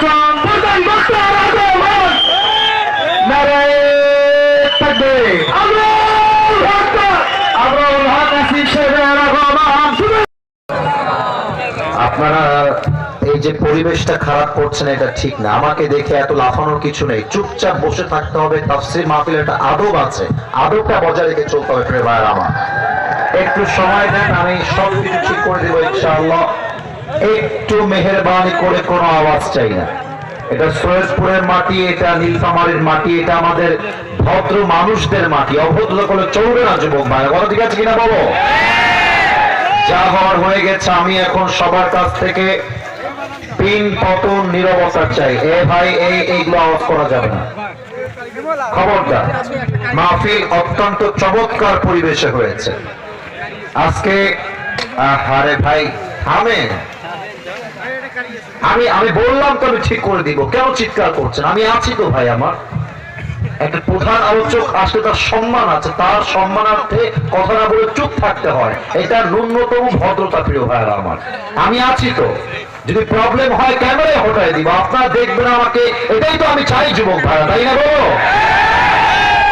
আসলাম প্রধান বক্তা আগমন নারায়ে তাকবীর আল্লাহু আকবার আবরারুল হক আসিফ সাহেবের আগমন। আপনারা এই যে পরিবেশটা খারাপ করছেন এটা ঠিক না। আমাকে দেখে এত লাফানোর কিছু নেই, চুপচাপ বসে থাকতে হবে। তাফসীর মাহফিলের একটা আদব আছে, আদবটা বজায় রেখে চলতে হবে। প্রিয় ভাইরা আমার, একটু সময় দেন, আমি সব কিছু ঠিক করে দেবো ইনশাআল্লাহ। একটু মেহেরবানি করে কোনো আওয়াজ চাই না। এটা সৈয়দপুরের মাটি, এটা নীলফামারীর মাটি, এটা আমাদের ভদ্র মানুষদের মাটি। অভদ্র করলে চলবে না যুবক ভাই, কথা ঠিক আছে কিনা বলো? যা হওয়ার হয়ে গেছে। আমি এখন সবার কাছ থেকে পিন পতন নীরবতা চাই। এ ভাই এইগুলো আওয়াজ করা যাবে না, খবরদার। মাহফিল অত্যন্ত চমৎকার পরিবেশে হয়েছে আজকে। আরে ভাই থামেন, আমি বললাম তো আমি ঠিক করে দিব, কেন চিৎকার করছেন? আমি আছি তো ভাই। আমার একটা প্রধান আলোচক আসলে তার সম্মান আছে, তার সম্মানার্থে কথা না বলে চুপ থাকতে হয়, এটা ন্যূনতম ভদ্রতা। প্রিয় ভাইরা আমার, আমি আছি তো। যদি প্রবলেম হয় ক্যামেরায় হটাই দিব, আপনারা দেখবেন আমাকে, এটাই তো আমি চাই যুবক ভাইরা, তাই না বলো?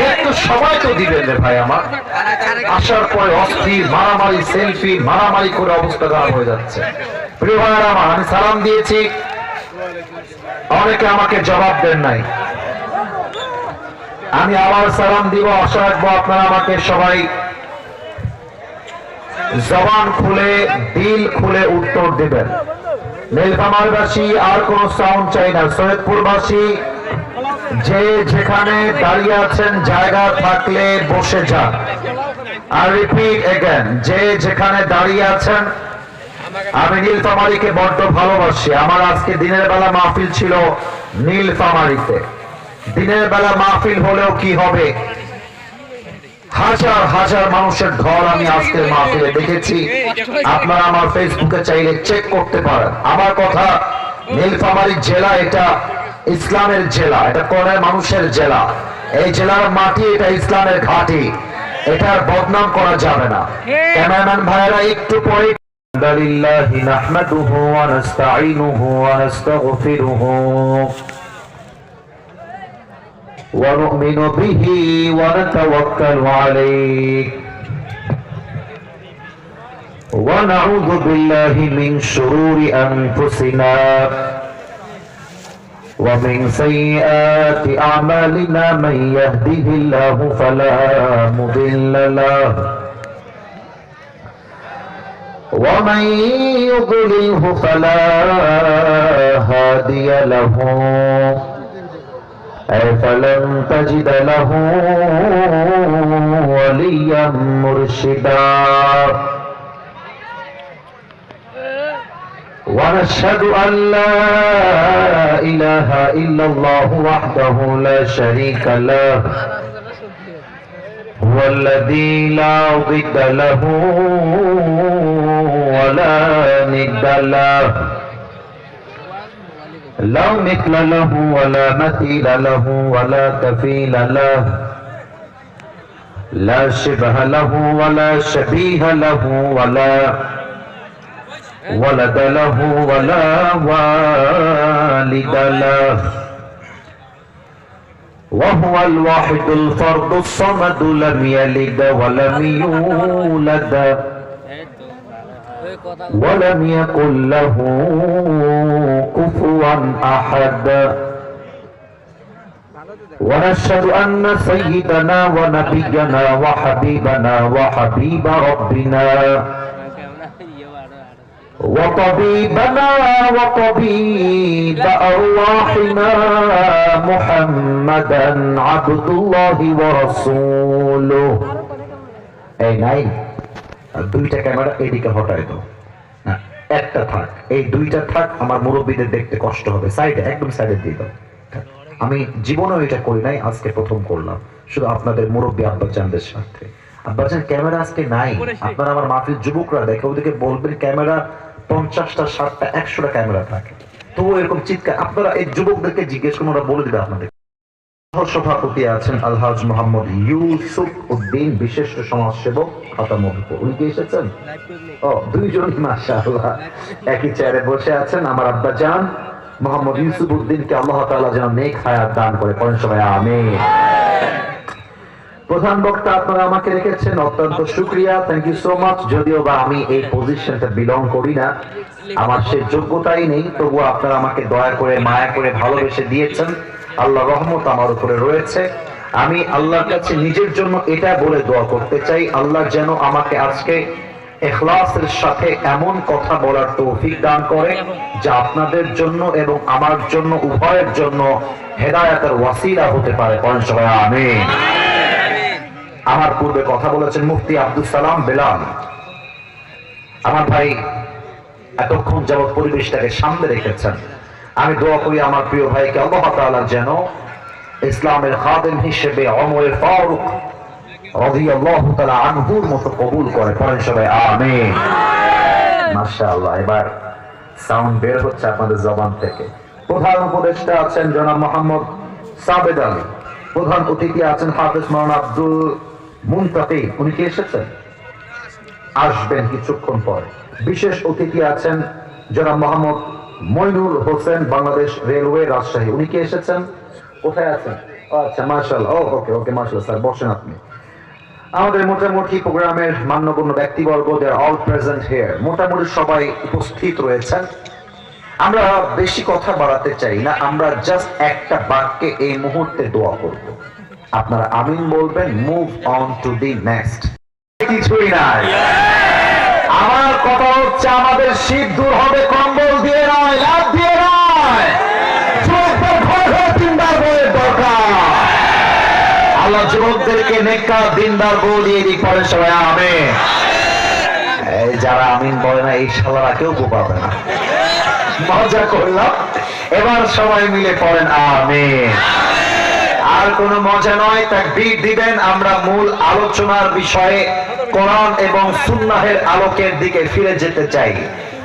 একটু সময় তো দিবেন রে ভাই আমার। আসার পরে অস্থির মারামারি, সেলফি মারামারি করে অবস্থা খারাপ হয়ে যাচ্ছে। প্রিয় ভাইরা আমার, আমি সালাম দিয়েছি, অনেকে আমাকে জবাব দেন নাই। আমি আবার সালাম দিব, আশা রাখবো আপনারা আমাকে সবাই জবান খুলে দিল খুলে উত্তর দিবেন। নীলফামারীবাসী আর কোন সাউন্ড চাই না। সৈয়দপুরবাসী যে যেখানে দাঁড়িয়ে আছেন জায়গা থাকলে বসে যান। আর রিপিট এগেন, যে যেখানে দাঁড়িয়ে আছেন, আমি নীলফামারীকে বড্ড ভালোবাসি। আমার আজকে দিনের বেলা মাহফিল ছিল নীলফামারীতে। দিনের বেলা মাহফিল হলেও কি হবে, হাজার হাজার মানুষের ঢল আমি আজকের মাহফিলে দেখেছি। আপনারা আমার ফেসবুকে চাইলে চেক করতে পারেন। আমার কথা, নীলফামারী জেলা এটা ইসলামের জেলা, এটা কোনের মানুষের জেলা। এই জেলার মাটি, এটা ইসলামের ঘাঁটি, এটার বদনাম করা যাবে না। ক্যামেরাম্যান ভাইয়েরা একটু পরে আলহামদুলিল্লাহি নাহমাদুহু ওয়া নাস্তাঈনুহু ওয়া নাস্তাগফিরুহু ونؤمن به ونتوكل عليه ونعوذ بالله من شرور أنفسنا ومن سيئات أعمالنا من يهده الله فلا مضل له ومن يضلله فلا هادي له فلن تجد له وليا مرشدا ونشهد أن لا إله إلا الله وحده لا شريك له هو الذي لا ضد له ولا ند له لا مثل له ولا مثيل له ولا كفيل له لا شبه له ولا شبيه له ولا ولد له ولا والد له وهو الواحد الفرد الصمد لم يلد ولم يولد ولم يكن له كفوا أحد ونشهد أن سيدنا ونبينا وحبيبنا وحبيب ربنا وطبيبنا وطبيب أرواحنا محمدا عبد الله ورسوله أي نايم দুইটা ক্যামেরা এদিকে হটায় দাও না, একটা থাক, এই দুইটা থাক, আমার মুরব্বীদের দেখতে কষ্ট হবে। সাইডে, একদম সাইডে দিয়ে দাও। আমি জীবনেও এটা করি নাই, আজকে প্রথম করলাম, শুধু আপনাদের মুরব্বী আব্বাজানদের সাথে। আব্বাজান ক্যামেরা আজকে নাই, আপনারা আমার মাহফিল যুবকরা দেখে ওদেরকে বলবেন ক্যামেরা 50টা 60টা 100টা ক্যামেরা থাকে, তো এরকম চিৎকার আপনারা এই যুবকদেরকে জিজ্ঞেস করুন, ওরা বলে দিবে আপনাদের। সভাপতি আছেন আলহাজ মোহাম্মদ ইউসুফ উদ্দিন, বিশিষ্ট সমাজসেবক খাতামুখপুর। উনি কি এসেছেন? ও দুইজন, মাশাআল্লাহ, একই চেয়ারে বসে আছেন। আমার আব্বাজান মোহাম্মদ ইউসুফ উদ্দিনকে আল্লাহ তাআলা যেন নেক হায়াত দান করে, পড়েন সবাই আমিন। প্রধান বক্তা আপনারা আমাকে রেখেছেন, অত্যন্ত শুকরিয়া, থ্যাংক ইউ সো মাচ। যদিও বা আমি এই পজিশনটা বিলং করি না, আমার সে যোগ্যতাই নেই, তবুও আপনারা আমাকে দয়া করে মায়া করে ভালোবেসে দিয়েছেন, আল্লাহ রহমত আমার উপরে রয়েছে। আমি আল্লাহর কাছে নিজের জন্য এটা বলে দোয়া করতে চাই, আল্লাহ যেন আমাকে আজকে ইখলাসের সাথে এমন কথা বলার তৌফিক দান করে যা আপনাদের জন্য এবং আমার জন্য উভয়ের জন্য হেদায়েতের ওয়াসিলা হতে পারে, পড়েন সবাই আমিন। আমার পূর্বে কথা বলেছেন মুফতি আব্দুল সালাম বেলাল, আমার ভাই এতক্ষণ যাবৎ পরিবেশটাকে সামনে রেখেছেন। আমি দোয়া করি আমার প্রিয় ভাইকে আল্লাহ তাআলা যেন ইসলামের খাদেম হিসেবে ওমর ফারুক রাদিয়াল্লাহু তাআলা আনহুর মতো কবুল করে, পড়েন সবাই আমিন। মাশাআল্লাহ, এবার সাউন্ড বের হচ্ছে আপনাদের জবান থেকে। প্রধান উপদেষ্টা আছেন জনাব মোহাম্মদ সাবেদ আলী, প্রধান অতিথি আছেন হাফেজ মাওলানা আব্দুল মুনতাকি, উনি কি এসেছেন? আসবেন কিছুক্ষণ পরে। বিশেষ অতিথি আছেন জনাব মোহাম্মদ মইনুল হোসেন, বাংলাদেশ রেলওয়ে রাজশাহী, উনি কি এসেছেন? কোথায় আছেন? আচ্ছা মাশাআল্লাহ, ওকে ওকে মাশাআল্লাহ স্যার, বসেন আপনি। আমাদের মোটামুটি প্রোগ্রামের মান্যগণ্য ব্যক্তিবর্গ, দে আর অল প্রেজেন্ট হিয়ার, মোটামুটি সবাই উপস্থিত রয়েছেন। আমরা বেশি কথা বাড়াতে চাই না, আমরা জাস্ট একটা বাক্যে এই মুহূর্তে দোয়া করব, আপনারা আমিন বলবেন, move on to the next. কিছুই নাই, আমার কথা হচ্ছে আমাদের শীত দূর হবে কম্বল দিয়ে নয়, লাভ দিয়ে নয়, যুবকদের ঘর ঘর দিনদার বউয়ের দরকার। আল্লাহ যুবকদেরকে নেককার দিনদার বউ দিয়ে দিক, পড়েন সবাই আমিন। এই যারা আমিন বলে না এই শালারা কেউ পাবে না, মজা করলাম। এবার সবাই মিলে পড়েন আমিন। আর কোনো মজা নয়, তাকবীর দিবেন। আমরা মূল আলোচনার বিষয়ে কোরআন এবং সুন্নাহের আলোকের দিকে ফিরে যেতে চাই।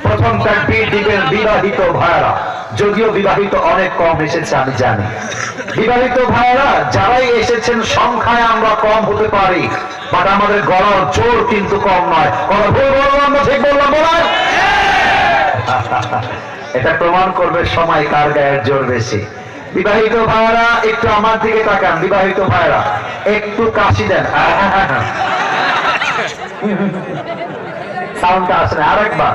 প্রথম তাকবীর দিবেন বিবাহিত ভাইরা, যদিও বিবাহিত অনেক কম এসেছে আমি জানি। বিবাহিত ভাইরা যারাই এসেছেন সংখ্যায় আমরা কম হতে পারি, বাট আমাদের গলার জোর কিন্তু কম নয়। কথা ভুল বললাম না ঠিক বললাম? বলার এটা প্রমাণ করবে সময় কার গায়ের জোর বেশি। বিবাহিত ভাইরা একটু আমার দিকে তাকান, বিবাহিত ভাইরা একটু কাশি দেন, সাউন্ডটা আসে না, আরেকবার।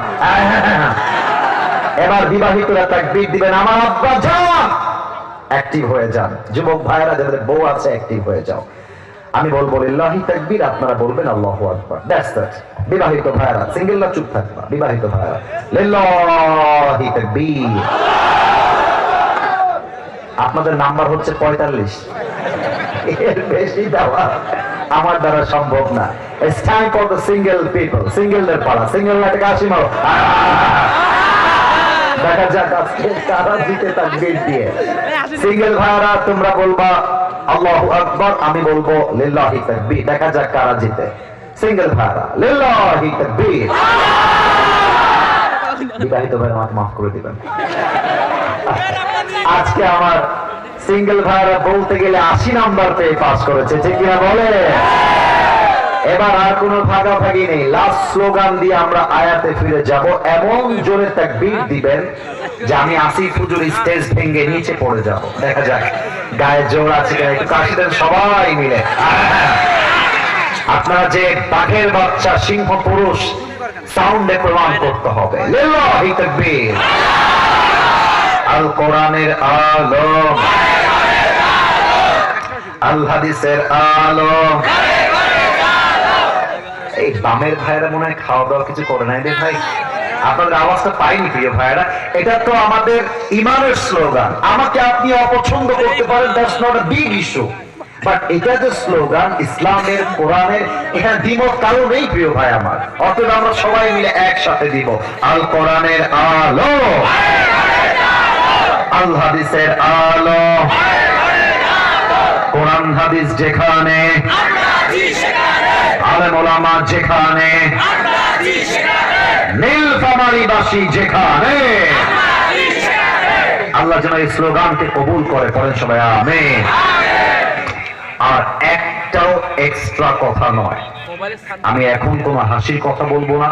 এবার বিবাহিতরা তাকবীর দিবেন, আমার আব্বা যান, অ্যাক্টিভ হয়ে যান। যুবক ভাইরা যাদের বউ আছে অ্যাক্টিভ হয়ে যাও। আমি বলবো লিল্লাহি তাকবীর, আপনারা বলবেন আল্লাহু আকবার, দ্যাটস দ্যাট। বিবাহিত ভাইরা সিঙ্গেলরা চুপ থাকবা, বিবাহিত ভাইরা লিল্লাহি তাকবীর। আপনাদের নাম্বার হচ্ছে 45, এর বেশি দেওয়া আমার দ্বারা সম্ভব না। It's time for the single people, সিঙ্গেলদের পাড়া, সিঙ্গেল না থেকে আসি মারো। দেখা যাক আজকে কারা জিতে তাকবীর দিয়ে। সিঙ্গেল ভাইরা তোমরা বলবা আল্লাহু আকবার, আমি বলবো লিল্লাহি তাকবীর, দেখা যাক কারা জিতে। সিঙ্গেল ভাইরা লিল্লাহি তাকবীর। বিবাহিত ভাইরা আমাকে মাফ করে দিবেন, আজকে আমার সিঙ্গেল ভাইরা বলতে গেলে 80 নাম্বার পেয়ে পাস করেছে, ঠিক কিনা বলে? এবার আর কোনো ভাগাভাগি নেই, লাস্ট স্লোগান দিয়ে আমরা আয়াতে ফিরে যাব। এমন জোরে তাকবীর দিবেন যে আমি আসিফ হুজুর স্টেজ ভেঙে নিচে পড়ে যাব। দেখা যাক গায়ে জোর আছে কিনা, একটু কাশি দেন সবাই মিলে। আপনারা যে বাঘের বাচ্চা সিংহ পুরুষ, সাউন্ডে প্রমাণ করতে হবে লিল্লাহি তাকবীর। আল কোরআনের আলো, আল হাদিসের আলো। এই বামের ভাইরা মনে হয় খাওয়া দাওয়া কিছু করে নাই রে ভাই, আপনাদের আওয়াজটা পাইনি প্রিয় ভাইরা। এটা তো আমাদের ইমানের স্লোগান। আমাকে আপনি অপছন্দ করতে পারেন, that's not a big issue, but এটা যে স্লোগান ইসলামের কোরআনের, এখানে দ্বিমত কারো নেই প্রিয় ভাই আমার। অতএব আমরা সবাই মিলে একসাথে দিব আল কোরআনের আলো, আল হাদিসের আলো। কোরআন হাদিস যেখানে, আলেম ওলামা যেখানে, নীলফামারীবাসী যেখানে, আল্লাহ যেন এই স্লোগানকে কবুল করে, পড়েন সবাই আমিন। আর একটাও এক্সট্রা কথা নয়, আমি এখন কোনো হাসির কথা বলবো না।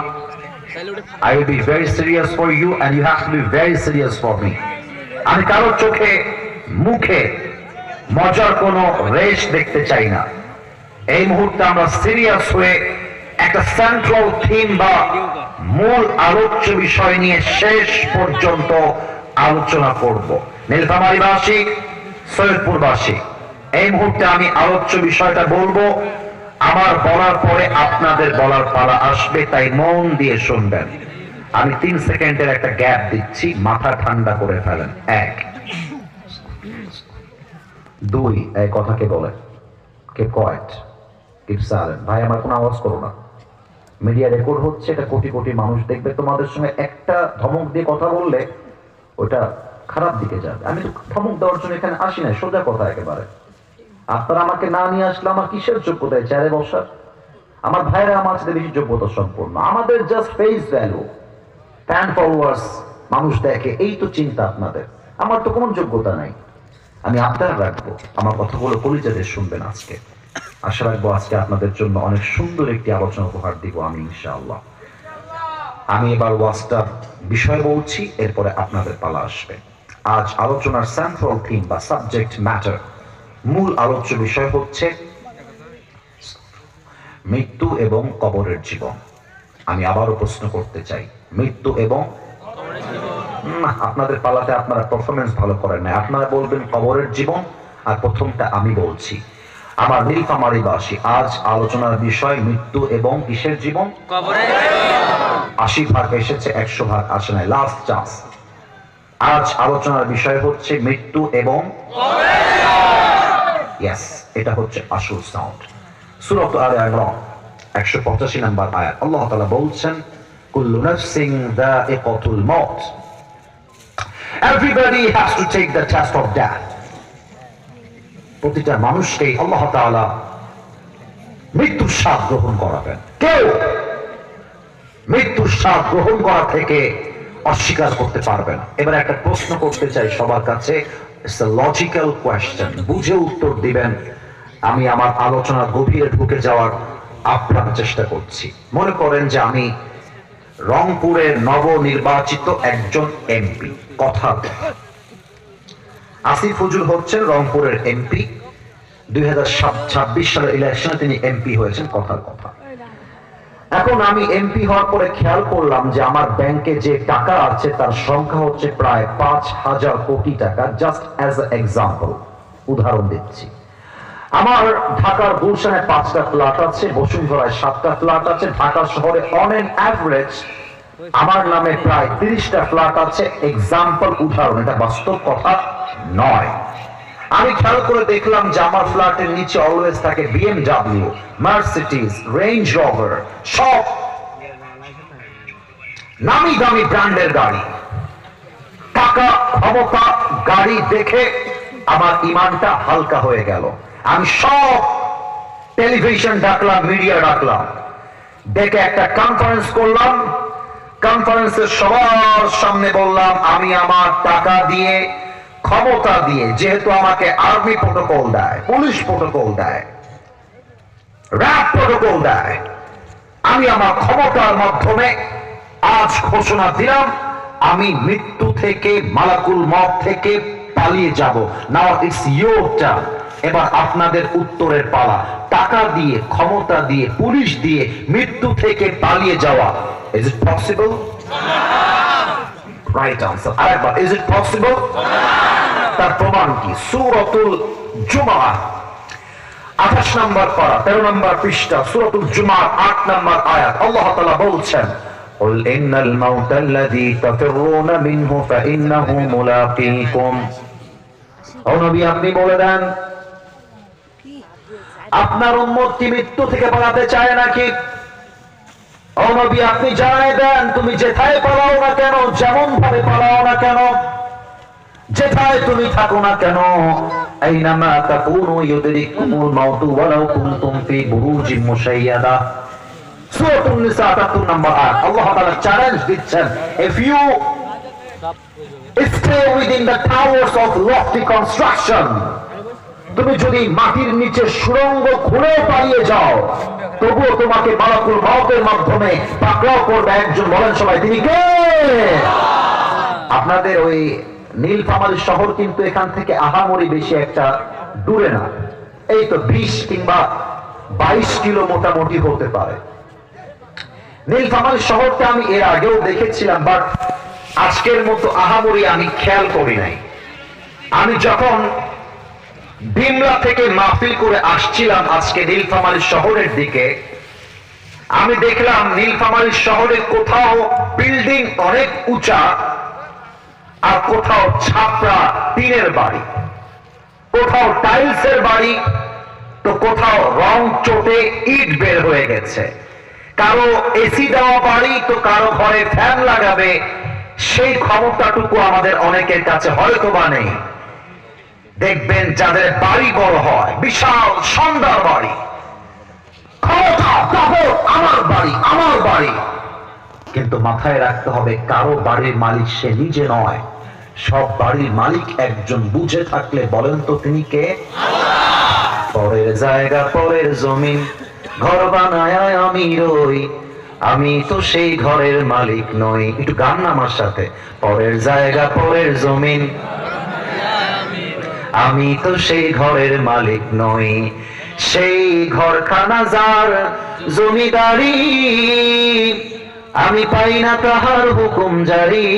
I will be very serious for you and you have to be very serious for me. আমি কারো চোখে মুখে মজার কোনো রেশ দেখতে চাই না। এই মুহূর্তে আমরা সিরিয়াস হয়ে একটা সেন্ট্রাল থিম বা মূল আলোচ্য বিষয় নিয়ে শেষ পর্যন্ত আলোচনা করব। নীলফামারীবাসী, সৈয়দপুরবাসী, এই মুহূর্তে আমি আলোচ্য বিষয়টা বলবো। আমার বলার পরে আপনাদের বলার পালা আসবে, তাই মন দিয়ে শুনবেন। আমি 3 সেকেন্ডের একটা গ্যাপ দিচ্ছি, মাথা ঠান্ডা করে ফেলেন। 1 2 এই কথাকে বলে কে কোয়েট কিপ সাইলেন্ট। ভাই আমার কোনো আওয়াজ করো না, মিডিয়া রেকর্ড হচ্ছে, এটা কোটি কোটি মানুষ দেখবে। তোমাদের সঙ্গে একটা ধমক দিয়ে কথা বললে ওটা খারাপ দিকে যাবে। আমি তো ধমক দেওয়ার জন্য এখানে আসি না, সোজা কথা একেবারে। আপনারা আমাকে না নিয়ে আসলে আমার কিসের যোগ্যতায় চেয়ারে বসার? আমার ভাইরা আমার সাথে বেশি যোগ্যতা সম্পন্ন। আমাদের just face value, fan followers, মানুষ দেখে, এই তো চিন্তা আপনাদের। আমার তো কোনো যোগ্যতা নাই। আমি আপনারা রাখবো, আমার কথাগুলো কলিজাদের শুনবেন। আজকে আশা রাখবো আজকে আপনাদের জন্য অনেক সুন্দর একটি আলোচনা উপহার দিব আমি, ইনশাআল্লাহ। আমি এবার ওয়াজটার বিষয় বলছি, এরপরে আপনাদের পালা আসবে। আজ আলোচনার সেন্ট্রাল থিম বা সাবজেক্ট ম্যাটার, মূল আলোচ্য বিষয় হচ্ছে মৃত্যু এবং কবরের জীবন। আমি আবারও প্রশ্ন করতে চাই, মৃত্যু এবং আপনাদের পালাতে আপনারা পারফরমেন্স ভালো করেন না। আপনারা বলবেন কবরের জীবন, আর প্রথমটা আমি বলছি। আমার নীলফামারীবাসী, আজ আলোচনার বিষয় মৃত্যু এবং কিসের জীবন? 80 ভাগ এসেছে, 100 ভাগ আসে নাই, লাস্ট চান্স। আজ আলোচনার বিষয় হচ্ছে মৃত্যু এবং ইয়েস, এটা হচ্ছে আসল সাউন্ড। সূরা আলে ইমরান 185 নম্বর আয়াত, আল্লাহ তাআলা বলছেন, কুল্লু নাফসিন যায়িকাতুল মাউত, everybody has to take the test of death. প্রতিটা মানুষকে আল্লাহ তাআলা মৃত্যুর স্বাদ গ্রহণ করাবেন। কেউ মৃত্যুর স্বাদ গ্রহণ করা থেকে অস্বীকার করতে পারবে না। এবার একটা প্রশ্ন করতে চাই সবার কাছে, ইটস আ লজিক্যাল কোয়েশ্চেন, বুঝে উত্তর দিবেন। আমি আমার আলোচনা গভীরে ঢুকে যাওয়ার আপ্রাণ চেষ্টা করছি। মনে করেন যে আমি রংপুরের নবনির্বাচিত একজন এমপি, কথা আসিফ হুজুর হচ্ছেন রংপুরের এমপি। 2026 সালের ইলেকশনে তিনি এমপি হয়েছেন, কথার কথা। এখন আমি এমপি হওয়ার পরে খেয়াল করলাম যে আমার ব্যাংকে যে টাকা আছে তার সংখ্যা হচ্ছে প্রায় 5,000 কোটি টাকা। জাস্ট অ্যাজ এ এক্সাম্পল, উদাহরণ দিচ্ছি। আমার ঢাকার গুলশানে 5টা ফ্ল্যাট আছে, বসুন্ধরায় 7টা ফ্ল্যাট আছে, ঢাকা শহরে অন এন অ্যাভারেজ আমার নামে প্রায় 30টা ফ্ল্যাট আছে। এক্সাম্পল, উদাহরণ, এটা বাস্তব কথা নয়। আমি খেয়াল করে দেখলাম যে আমার ফ্ল্যাটের নিচে অলওয়েজ থাকে BMW, মার্সিডিজ, রেঞ্জ রোভার, সব নামি দামি ব্র্যান্ডের গাড়ি। টাকা, ক্ষমতা, গাড়ি দেখে আমার ইমানটা হালকা হয়ে গেল। আমি সব টেলিভিশন ডাকলাম, মিডিয়া ডাকলাম, ডেকে একটা কনফারেন্স করলাম। কনফারেন্সের সবার সামনে বললাম, আমি আমার টাকা দিয়ে, ক্ষমতা দিয়ে, যেহেতু আমাকে আর্মি প্রোটোকল দেয়, পুলিশ প্রোটোকল দেয়, র্যাব প্রোটোকল দেয়, আমি আমার ক্ষমতার মাধ্যমে আজ ঘোষণা দিলাম আমি মৃত্যু থেকে, মালাকুল মউত থেকে পালিয়ে যাব। Now it's your turn. এবার আপনাদের উত্তরের পালা। টাকা দিয়ে, ক্ষমতা দিয়ে, পুলিশ দিয়ে মৃত্যু থেকে পালিয়ে যাওয়া, is it possible? Right answer. আরেকবার, ইজ ইট পসিবল? তার প্রমাণ কি? সূরাতুল জুমআহ 28 নম্বর পারা, 13 নম্বর পৃষ্ঠা, সূরাতুল জুমআহ 8 নম্বর আয়াত, আল্লাহ তাআলা বলছেন, قل إن الموت الذي تفرون منه فإنه ملاقيكم। ও নবী, আপনি বলে দেন, আপনার উম্মত কি মৃত্যু থেকে পালাতে চায় নাকি? ও নবী, আপনি জানাই দেন, তুমি যেথায় পালাও না কেন, যেমন ভাবে পালাও না কেন, যেথায় তুমি থাকো না কেন, আইনামা তাকুনু ইউদরিকুমুল মাউতু ওয়ালাউ কুনতুম ফি বুরুজিম মুশাইয়াদা। সূরাতুন নিসা 78 নম্বর আয়াত, আল্লাহ তাআলা চ্যালেঞ্জ দিচ্ছেন, if you stay within the towers of lofty construction, তুমি যদি মাটির নিচে সুড়ঙ্গ খুঁড়ে পালিয়ে যাও, তবুও তোমাকে মালাকুল মউতের মাধ্যমে পাকড়াও করবে একজন। বলেন সবাই, তিনি কে? আপনাদের ওই নীলফামারী শহর কিন্তু এখান থেকে আহামরি বেশি একটা দূরে না, এই তো 20 কিংবা 22 কিলো মোটামুটি হতে পারে। নীলফামারী শহরটা আমি এর আগেও দেখেছিলাম, বাট আজকের মতো আহামরি আমি খেয়াল করি নাই। আমি যখন বিমলা থেকে মাহফিল করে আসছিলাম আজকে নীলফামারী শহরের দিকে, আমি দেখলাম নীলফামারী শহরে কোথাও বিল্ডিং অনেক উঁচা, আর কোথাও ছাপরা টিনের বাড়ি, কোথাও টাইলসের বাড়ি, তো কোথাও রং চোটে ইট বের হয়ে গেছে। কারো এসি দেওয়া বাড়ি, তো কারো ঘরে ফ্যান লাগাবে সেই ক্ষমতাটুকু আমাদের অনেকের কাছে হয়তো বা নেই। দেখবেন যাদের বাড়ি বড় হয়, বিশাল সুন্দর বাড়ি, ক্ষমতা, তারপর আমার বাড়ি আমার বাড়ি, কিন্তু মাথায় রাখতে হবে কারো বাড়ির মালিক সে নিজে নয়, সব বাড়ির মালিক একজন। বুঝে থাকলে বলেন তো তিনি কে? পরের জায়গা পরের জমিন, ঘর বানায় আমি রই, আমি তো সেই ঘরের মালিক নই। একটু গান না আমার সাথে। পরের জায়গা পরের জমিন, আমি তো সেই ঘরের মালিক নই, সেই ঘরখানা যার জমিদারি, আমি পাই না তাহার হুকুম জারি,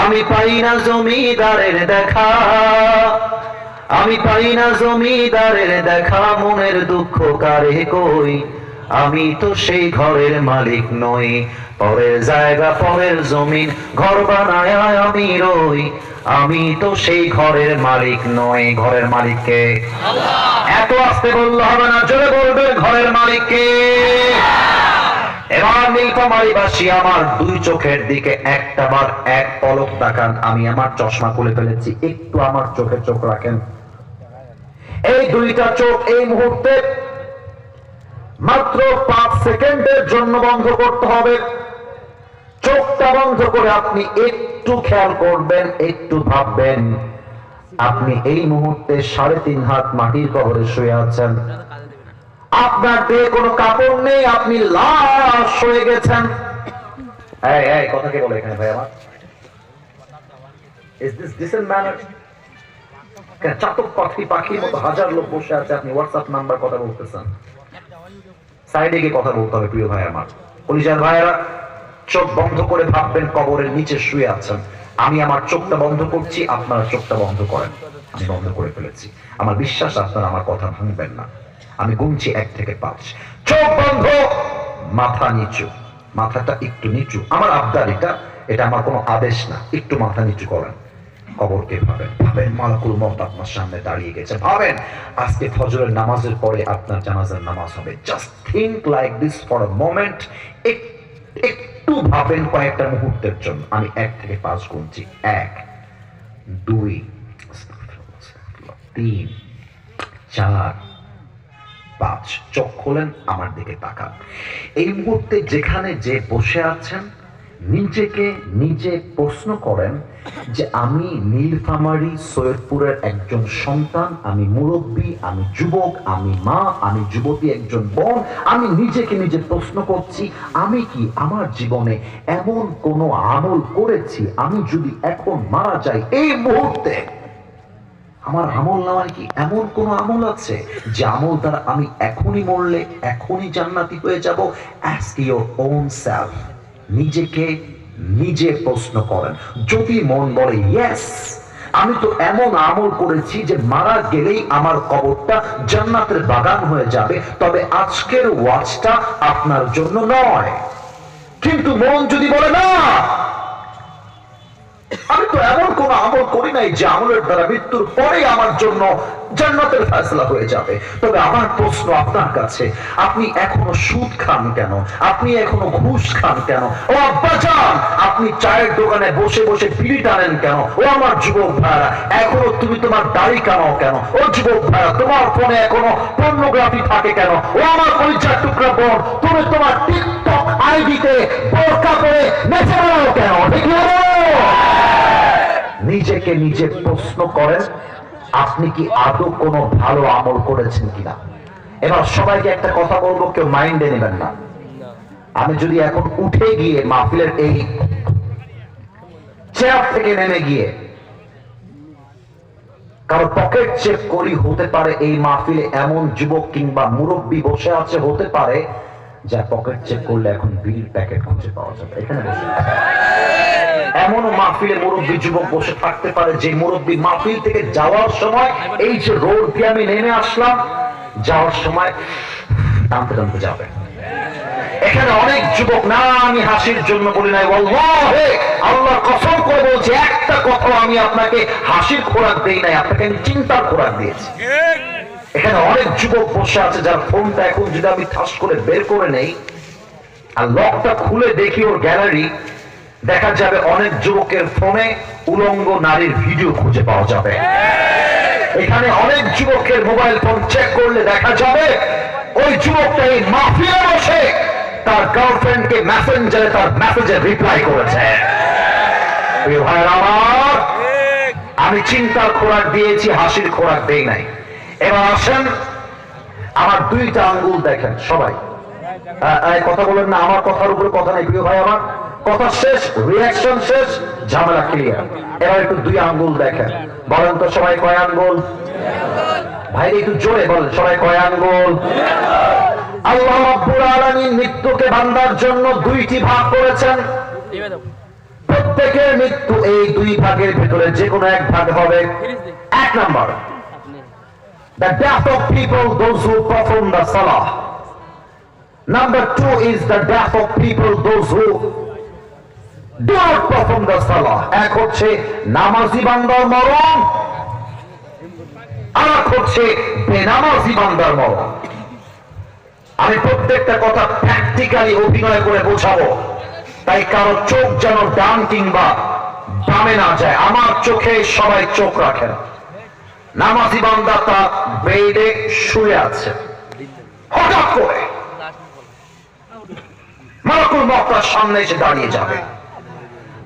আমি পাই না জমিদারের দেখা, আমি পাই না জমিদারের দেখা, মনের দুঃখ কারে কই, আমি তো সেই ঘরের মালিক নই। পরের জায়গা পরের জমিন, ঘর বানায় আমি রই, আমি তো সেই ঘরের মালিক নই। ঘরের মালিককে এত আস্তে বললে হবে না, জোরে বলবে ঘরের মালিককে। এবার নীলফামারীবাসী আমার দুই চোখের দিকে একটা বার এক পলক তাকান। আমি আমার চশমা খুলে ফেলেছি, একটু আমার চোখে চোখ রাখেন। এই দুইটা চোখ এই মুহূর্তে মাত্র 5 সেকেন্ডের জন্য বন্ধ করতে হবে। চোখটা বন্ধ করে আপনি একটু খেয়াল করবেন, একটু ভাববেন, আপনি এই মুহূর্তে 3.5 হাত মাটির কবরে শুয়ে আছেন, আপনার দেহে কোনো কাপড় নেই, আপনি লাশ হয়ে গেছেন। এই কথা কে বলে এখানে ভাই আমার? Is this decent manner? চাতক পাখির মতো হাজার লোক বসে আছে, আপনি হোয়াটসঅ্যাপ নাম্বার কথা বলতেছেন। সাইডে গিয়ে কথা বলতে হবে প্রিয় ভাই আমার। কলিজার ভাইয়েরা, চোখ বন্ধ করে ভাববেন কবরের নিচে শুয়ে আছেন। আমি আমার চোখটা বন্ধ করছি, আপনারা চোখটা বন্ধ করেন। আমি বন্ধ করে ফেলেছি, আমার বিশ্বাস আপনারা আমার কথা ভাঙবেন না। আমি গুনছি 1 থেকে 5। চোখ বন্ধ, মাথা নিচু, মাথাটা একটু নিচু। আমার আবদার এটা আমার কোনো আদেশ না। একটু মাথা নিচু করেন। কবরকে ভাবেন, ভাবেন মালাকুল মউত আপনার সামনে দাঁড়িয়ে গেছে। ভাবেন আজকে ফজরের নামাজের পরে আপনার জানাজার নামাজ হবে। Just think like this for a moment. একটু ভাবেন কয়েকটা মুহূর্তের জন্য। আমি 1 থেকে 5 গুনছি। 1, 2, 3, 4, 5। চোখ খোলেন, আমার দিকে তাকান। এই মুহূর্তে যেখানে যে বসে আছেন, নিজেকে নিজে প্রশ্ন করেন যে আমি নীলফামারী সৈয়দপুরের একজন সন্তান, আমি মুরব্বী, আমি যুবক, আমি মা, আমি যুবতী একজন বোন। আমি নিজেকে নিজে প্রশ্ন করছি, আমি কি আমার জীবনে এমন কোনো আমল করেছি, আমি যদি এখন মারা যাই এই মুহূর্তে, আমার আমল নামায় কি এমন কোন আমল আছে যে আমল দ্বারা আমি এখনই মরলে এখনই জান্নাতি হয়ে যাব? Ask your own self. নিজেকে নিজে প্রশ্ন করেন। যদি মন বলে ইয়েস, আমি তো এমন আমল করেছি যে মারা গেলেই আমার কবরটা জান্নাতের বাগান হয়ে যাবে, তবে আজকের ওয়াজটা আপনার জন্য নয়। কিন্তু মন যদি বলে না, আমি তো এমন কোন আমল করি নাই যে আমলের দ্বারা মৃত্যুর পরে আমার জন্য জান্নাতের ফয়সালা হয়ে যাবে, তবে আমার প্রশ্ন আপনার কাছে, আপনি এখনো সুদ খান কেন? আপনি এখনো ঘুষ খান কেন? ও আব্বাজান, আপনি চায়ের দোকানে বসে বসে বিড়ি টানেন কেন? ও আমার যুবক ভাইরা, এখনো তুমি তোমার দাড়ি কামাও কেন? ও যুবক ভাইরা, তোমার ফোনে এখনো পর্নোগ্রাফি থাকে কেন? ও আমার পরিচয় টুকরা বোন, তুমি তোমার টিকটক আইডিতে বোরকা পরে নেচে বেড়াও কেন? ঠিক না? নিজেকে নিজে প্রশ্ন করেন, আপনি কি আদৌ কোনো ভালো আমল করেছেন কিনা। এবার সবাইকে একটা কথা বলবো, কেউ মাইন্ডে নেবেন না। আমি যদি এখন উঠে গিয়ে মাহফিলের এই চেয়ার থেকে নেমে গিয়ে কারো পকেট চেক করি, হতে পারে এই মাহফিলে এমন যুবক কিংবা মুরব্বী বসে আছে, হতে পারে যা পকেট চেক করলে এখন বিড়ির প্যাকেট খুঁজে পাওয়া যাবে এখানে বসে। এমনও মাহফিলে মুরব্বী যুবক বসে থাকতে পারে যে মুরব্বী মাহফিল থেকে যাওয়ার সময়, এই যে রোড দিয়ে আমি নেমে আসলাম, যাওয়ার সময় টানতে টানতে যাবে। এখানে অনেক যুবক, না আমি হাসির জন্য বলি নাই, ওয়াল্লাহি আল্লাহর কসম করে বলছি, একটা কথা আমি আপনাকে হাসির খোরাক দেই নাই, আপনাকে আমি চিন্তার খোরাক দিয়েছি। এখানে অনেক যুবক বসে আছে যার ফোনটা এখন যদি আমি ঠাস করে বের করে নেই আর লকটা খুলে দেখি ওর গ্যালারি, দেখা যাবে অনেক যুবকের ফোনে উলঙ্গ নারীর ভিডিও খুঁজে পাওয়া যাবে। এখানে অনেক যুবকের মোবাইল ফোন চেক করলে দেখা যাবে ওই যুবকটা এই মাহফিলে বসে তার গার্লফ্রেন্ডকে মেসেঞ্জারে তার মেসেজে রিপ্লাই করেছে। প্রিয় ভাইরা আমার, আমি চিন্তার খোরাক দিয়েছি, হাসির খোরাক দেই নাই। এবার আসেন, আমার দুইটা আঙ্গুল দেখেন সবাই, কথা বলেন না, আমার কথার উপরে কথা নাই। প্রিয় ভাই আমার, কথা শেষ, রিঅ্যাকশন শেষ, ঝামেলা ক্লিয়ার। এবার একটু দুই আঙ্গুল দেখেন, বলেন তো সবাই কয় আঙ্গুল? ভাই একটু জোরে বলেন, সবাই কয় আঙ্গুল? আল্লাহ রাব্বুল আলামিন মৃত্যুকে বান্দার জন্য দুইটি ভাগ করেছেন। প্রত্যেকের মৃত্যু এই দুই ভাগের ভিতরে যে কোনো এক ভাগ হবে। এক number, the death of people, those who perform the salah. Number two is the death of people, those who do not perform the salah. এক হচ্ছে নামাজি বান্দার মরণ, আর এক হচ্ছে বেনামাজি বান্দার মরণ। আমি প্রত্যেকটা কথা প্র্যাকটিক্যালি অভিনয় করে বোঝাবো, তাই কারো চোখ যেন ডান কিংবা বামে না যায়। আমার চোখে সবাই চোখ রাখেন। নামাজি বান্দা তার বেডে শুয়ে আছে, হঠাৎ করে মালাকুল মউত তার সামনে এসে দাঁড়িয়ে যাবে।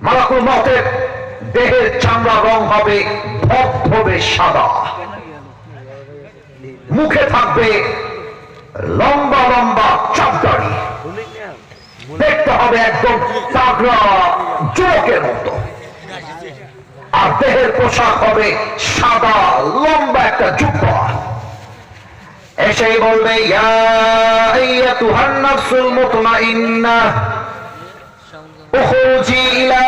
মালাকুল মউতের দেহের চামড়া রং হবে ধবধবে সাদা, মুখে থাকবে লম্বা লম্বা চাপদাড়ি, দেখতে হবে একদম তাগড়া যুবকের মতো, আর দেহের পোশাক হবে সাদা লম্বা একটা জুব্বা। এসেই বলবে, ইয়া আইয়াতুহান নাফসুল মুতমাইন্নাহ উখরুজি ইলা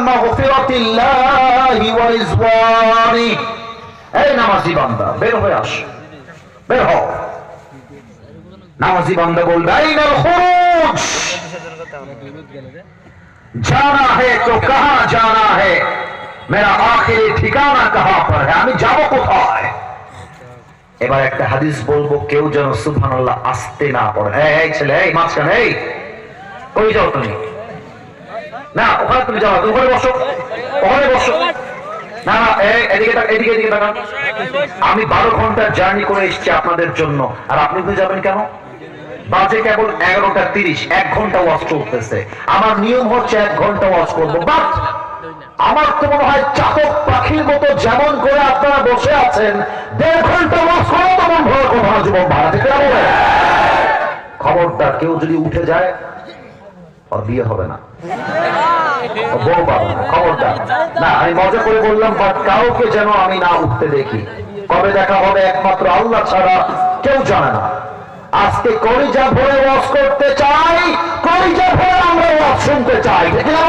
মাগফিরাতিল্লাহি ওয়া রিজওয়ানি। এই নামাজি বান্দা, বের হয়ে আস, বের হও। नामाजी बंदा बोल बैनल खुरूज, जाना है तो कहां जाना है, मेरा आखिरी ठिकाना कहां पर है, আমি যাব কোথায়। এবার একটা হাদিস বলবো, কেউ যেন সুবহানাল্লাহ আস্তে না পড়ে। এই ছেলে, এই মাঝখানে, এই কই যাও তুমি? না ওখানে তুমি যাও, তুমি ওখানে বসো, ওখানে বসো। না না, এদিকে এদিকে এদিকে তাকান। আমি 12 ঘন্টার জার্নি করে এসেছি আপনাদের জন্য, আর আপনি তো যাবেন কেন? বাজে কেবল 11:30, 1 ঘন্টা ওয়াজ চলতেছে। আমার নিয়ম হচ্ছে 1 ঘন্টা ওয়াজ করবো, বাট আমার তো মনে হয় চাতক পাখির মতো যেমন করে আপনারা বসে আছেন, 1.5 ঘন্টা ওয়াজ করে তেমন ভয় কথা না যুবক ভাড়া থেকে। খবরদার কেউ যদি উঠে যায় আর বিয়ে হবে না, বউ পাবে না, খবরদার। না আমি মজা করে বললাম, বাট কাউকে যেন আমি না উঠতে দেখি। কবে দেখা হবে একমাত্র আল্লাহ ছাড়া কেউ জানে না। আজকে কলিজা ভরে ওয়াজ করতে চাই, কলিজা ভরে আমরা ওয়াজ শুনতে চাই, ঠিক না?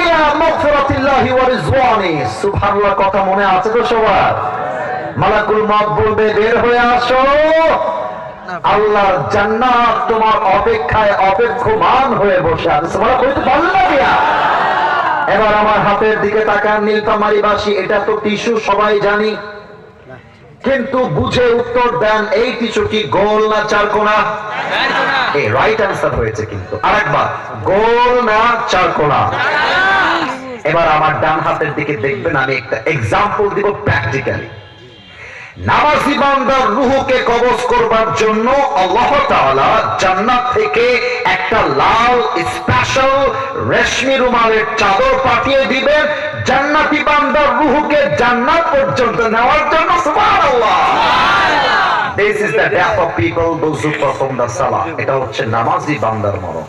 ইয়া মাগফিরাতিল্লাহি ওয়া রিজওয়ানি, সুবহানাল্লাহ কথা মনে আছে তো সবার? মালাকুল মউত বলবে, বের হয়ে আসো, আল্লাহর জান্নাত তোমার অপেক্ষায় অপেক্ষমান হয়ে বসে আছে। তোমরা কইতে পারলে না দিয়া? এবার আমার হাতের দিকে তাকান, নীলফামারীবাসী, এটা তো টিস্যু সবাই জানি, কিন্তু বুঝে উত্তর দেন, এই টিস্যু কি গোল না চারকোনা? এই রাইট অ্যান্সার হয়েছে, কিন্তু আরেকবার, গোল না চারকোনা? এবার আমার ডান হাতের দিকে দেখবেন, আমি একটা এক্সাম্পল দিব প্র্যাকটিক্যালি। নামাজি বান্দার রূহকে কবজ করবার জন্য আল্লাহ তাআলা জান্নাত থেকে একটা লাল স্পেশাল রেশমি রুমালের চাদর পাঠিয়ে দিবেন জান্নাতি বান্দার রূহকে জান্নাত পর্যন্ত নেওয়ার জন্য। সুবহানাল্লাহ। This is the death of people those who perform the salah. এটা হচ্ছে নামাজি বান্দার মরণ।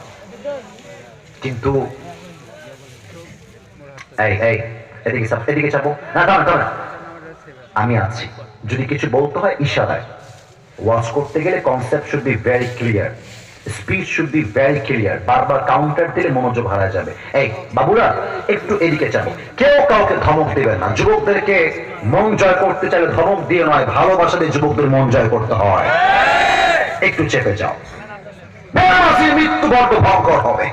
কিন্তু এই এই এদিকে চাপো না, দাঁড়া আমি আছি, যদি কিছু বলতে হয় ইশারায়। ওয়াজ করতে গেলে concept should be very clear, speech should be very clear. বারবার কাউন্টার দিলে মনোযোগ হারা যাবে। এই বাবুরা একটু এদিকে যাবো, কেউ কাউকে ধমক দিবেন না। যুবকদেরকে মন জয় করতে চাইলে ধমক দিয়ে নয়, ভালোবাসা দিয়ে যুবকদের মন জয় করতে হয়। একটু চেপে যাও। বেনামাজির মৃত্যু বড্ড ভয়ঙ্কর হবে।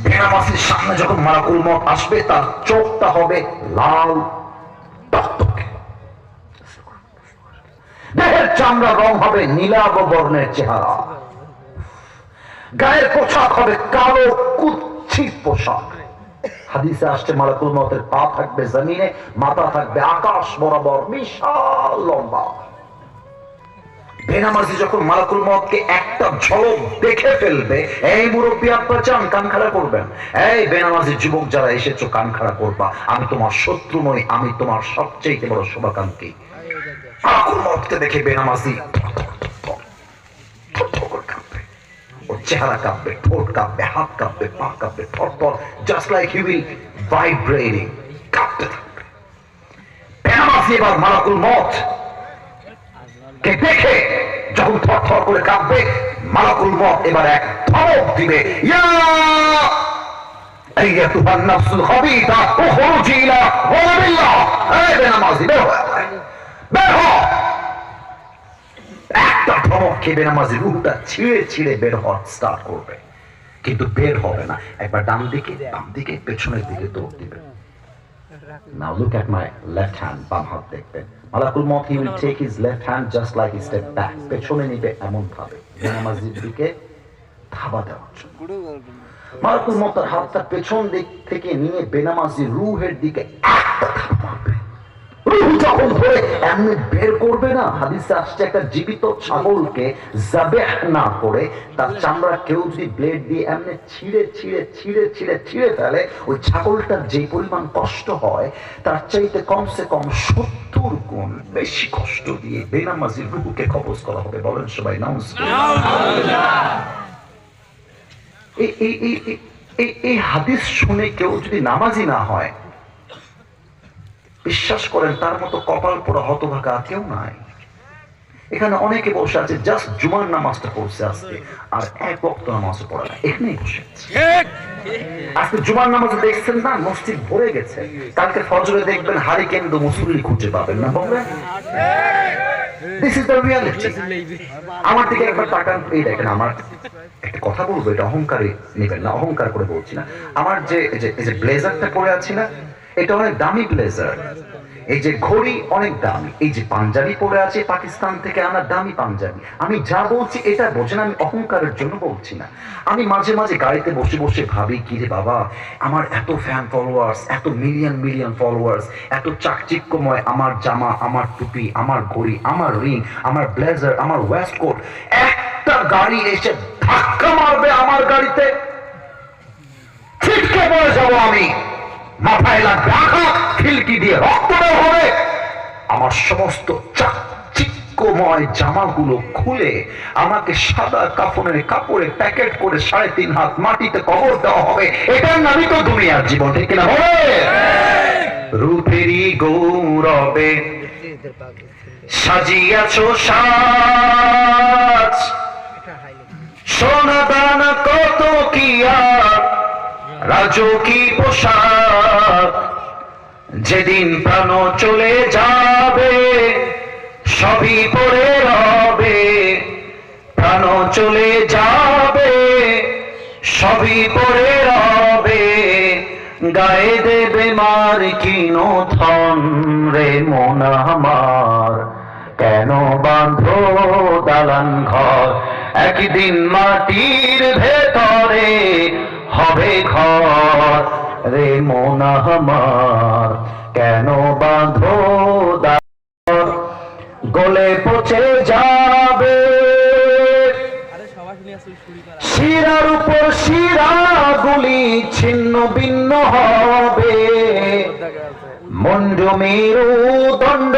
বেনামাজির সামনে যখন মালাকুল মউত আসবে, তার চোখটা হবে লাল টকটকে, দেহের চামড়া রং হবে নীলাভ বর্ণের চেহারা, গায়ের পোশাক হবে কালো কুৎসিত পোশাক। হাদিসে আসছে মালাকুল মউতের পা থাকবে জমিনে, মাথা থাকবে আকাশ বরাবর, বিশাল লম্বা। বেনামাজি যখন মালাকুল মউতকে একটা ঝলক দেখে ফেলবে, এই মুরব্বী আপনারা চান কান খাড়া করবেন। এই বেনামাজি যুবক যারা এসেছো কান খাড়া করবা, আমি তোমার শত্রু নই, আমি তোমার সবচেয়ে বড় শুভাকাঙ্ক্ষী। মালাকুল মউতকে দেখে বেনামাজি ওর চেহারা কাঁপবে, ঠোঁট কাঁপবে, হাত কাঁপবে, পা কাঁপবে, থরথর, just like he will vibrating, কাঁপতে থাকবে। বেনামাজি এবার মালাকুল মউত কে দেখে যখন থরথর করে কাঁপবে, মালাকুল মউত এবার এক ধমক দিবে, ইয়া আইয়াতুহান নাফসুল খাবিথা উখরুজি ইলা গযাবিল্লাহ। এই বেনামাজি বের হও, বের হও। একটা ধমক খেয়ে বেনামাজি রূহটা ছিঁড়ে ছিঁড়ে বের হওয়া স্টার্ট করবে, কিন্তু বের হবে না। একবার ডান দিকে পেছনের দিকে দৌড় দিবে। Now look at my left hand, বাম হাত দেখবেন। মালাকুল মউত he will take his left hand just like he step back, পেছনে নিবে এমন ভাবে বেনামাজির দিকে ধাবা দেওয়ার জন্য। মালাকুল মউত তার হাতটা পেছন দিক থেকে নিয়ে বেনামাজির রূহের দিকে একটা ধাপ মারবে। রূহ যখন ধরে এমনি বের করবে না, হাদিসে আসছে একটা জীবিত ছাগলকে যাবেহ না করে তার চামড়া কেউ যদি ব্লেড দিয়ে এমনি ছিঁড়ে ফেলে, ওই ছাগলটার যে পরিমাণ কষ্ট হয় তার চাইতে কমসে কম 70 গুণ বেশি কষ্ট দিয়ে বেনামাজির রূহকে কবজ করা হবে। বলেন সবাই নাউজুবিল্লাহ। এই হাদিস শুনে কেউ যদি নামাজি না হয়, বিশ্বাস করেন তার মতো কপাল পোড়া হতভাগা কেউ নাই। এখানে অনেকে বসে আছে জাস্ট জুমার নামাজটা পড়ছে আজকে, আর এক ওয়াক্ত নামাজ পড়া না, এখানেই বসে আছে। আজকে জুমার নামাজে দেখছেন না মসজিদ ভরে গেছে, কালকে ফজরে দেখবেন হারিকেন দো মুসল্লি খুঁজে পাবেন না। বলবেন দিস ইজ দ্য রিয়ালিটি। আমার দিকে একবার তাকান, এই দেখেন, আমার একটা কথা বলবো, এটা অহংকারে নেবেন না, অহংকার করে বলছি না। আমার যে ব্লেজারটা পরে আছি না, এটা অনেক দামি ব্লেজার। এই যে ঘড়ি অনেক দামি, এই যে পাঞ্জাবি পরে আছে পাকিস্তান থেকে আনা দামি পাঞ্জাবি। আমি যা বলছি এটা বোঝেন, আমি অহংকারের জন্য বলছি না। আমি মাঝে মাঝে গাড়িতে বসে বসে ভাবি, কি রে বাবা, আমার এত ফ্যান ফলোয়ার্স, এত মিলিয়ন ফলোয়ার্স, এত চাকচিক্যময় আমার জামা, আমার টুপি, আমার ঘড়ি, আমার রিং, আমার ব্লেজার, আমার ওয়েস্টকোট, একটা গাড়ি এসে ধাক্কা মারবে আমার গাড়িতে, ছিটকে পড়ে যাবো আমি, মাথায় লাগবে আঘাত, খিলকি দিয়ে রক্ত বের হবে। আমার সমস্ত চাকচিক্যময় জামাগুলো খুলে আমাকে সাদা কাফনের কাপড়ে প্যাকেট করে 3.5 হাত মাটিতে কবর দেওয়া হবে। এটার নামই তো দুনিয়ার জীবন, ঠিক কিনা বলে? রূপেরই গৌরবে সাজিয়াছ সাজ, সোনা দানা কত কি আর রাজকী পোশাক, যেদিন প্রাণ চলে যাবে সবই পড়ে রবে, প্রাণ চলে যাবে সবই পড়ে রবে, গায়ে দেবে মার কিনো থন রে মন আমার, কেন বাঁধো দালান ঘর, একদিন মাটির ভেতরে হবে ঘর রে মন আমার, কেন বাঁধো দালান, গলে পচে যাবে শিরার উপর শিরাগুলি ছিন্ন ভিন্ন হবে, মুন্ড মেরু দণ্ড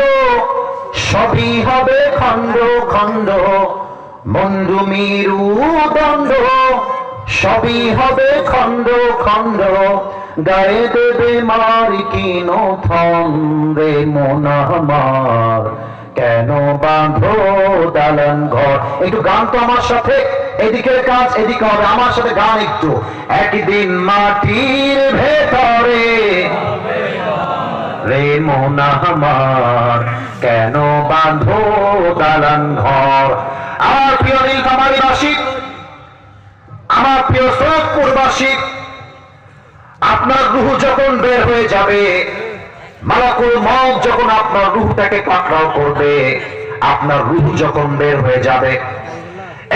সবই হবে খণ্ড খণ্ড, মুন্ড মেরু দণ্ড সবই হবে খণ্ড খণ্ড, গায়ে দেবে মারি কিনো থন রে মন আমার, কেন বাঁধো দালান ঘর। একটু গান তো আমার সাথে, এদিকের কাজ এদিকে হবে, আমার সাথে গান একটু। একদিন মাটির ভেতরে রে মন আমার, কেন বাঁধো দালান ঘর। আমার প্রিয় নীলফামারীবাসী, আমার প্রিয় সৈয়দপুরবাসী, আপনার রূহ যখন বের হয়ে যাবে, মালাকুল মউত যখন আপনার রূহটাকে পাকড়াও করবে, আপনার রূহ যখন বের হয়ে যাবে,